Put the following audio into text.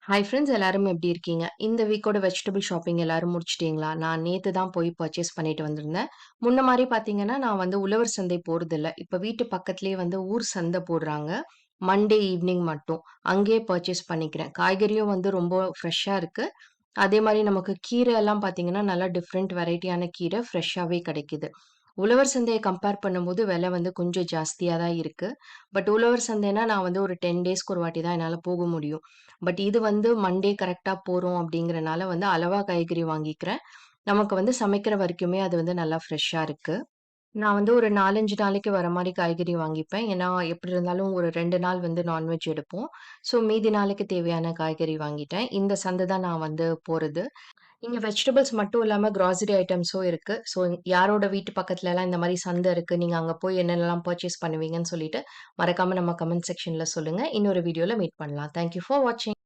Hi friends எல்லாரும் எப்படி இருக்கீங்க? இந்த வீக்கோட வெஜிடபிள் ஷாப்பிங் எல்லாரும் முடிச்சுட்டீங்களா? நான் நேத்து தான் போய் பர்ச்சேஸ் பண்ணிட்டு வந்திருந்தேன். முன்ன மாரி பார்த்தீங்கன்னா, நான் வந்து உழவர் சந்தை போறதில்ல. இப்ப வீட்டு பக்கத்திலேயே வந்து ஊர் சந்தை போடுறாங்க. மண்டே ஈவ்னிங் மட்டும். அங்கேயே பர்ச்சேஸ் பண்ணிக்கிறேன். காய்கறியும் வந்து ரொம்ப ஃப்ரெஷ்ஷா இருக்கு. அதே மாரி நமக்கு கீரை எல்லாம் பார்த்தீங்கன்னா, நல்லா டிஃபரெண்ட் வெரைட்டியான கீரை ஃப்ரெஷ்ஷாவே கிடைக்குது. உழவர் சந்தைய கம்பேர் பண்ணும்போது விலை வந்து கொஞ்சம் ஜாஸ்தியா தான் இருக்கு. பட் உழவர் சந்தைனா நான் வந்து ஒரு 10 டேஸ்க்கு ஒரு வாட்டி தான் என்னால போக முடியும். பட் இது வந்து மண்டே கரெக்ட்டா போறோம் அப்படிங்கிறனால வந்து அளவா காய்கறி வாங்கிக்கிறேன். நமக்கு வந்து சமைக்கிற வரைக்குமே அது வந்து நல்லா ஃப்ரெஷ்ஷா இருக்கு. நான் வந்து ஒரு 4, 5 நாளைக்கு வர மாரி காய்கறி வாங்கிப்பேன். ஏன்னா, எப்படி இருந்தாலும் ஒரு 2 நாள் வந்து நான்வெஜ் எடுப்போம். ஸோ மீதி நாளைக்கு தேவையான காய்கறி வாங்கிட்டேன். இந்த சந்தை தான் நான் வந்து போறது. இங்க வெஜிடபிள்ஸ் மட்டும் இல்லாம கிராசரி ஐட்டம்ஸும் இருக்கு. ஸோ யாரோட வீட்டு பக்கத்துலலாம் இந்த மாரி சந்தை இருக்கு. நீங்க அங்க போய் என்னென்னலாம் பர்ச்சேஸ் பண்ணுவீங்கன்னு சொல்லிட்டு, மறக்காம நம்ம கமெண்ட் செக்ஷன்ல சொல்லுங்க. இன்னொரு வீடியோல மீட் பண்ணலாம். தேங்க் யூ ஃபார் வாட்சிங்.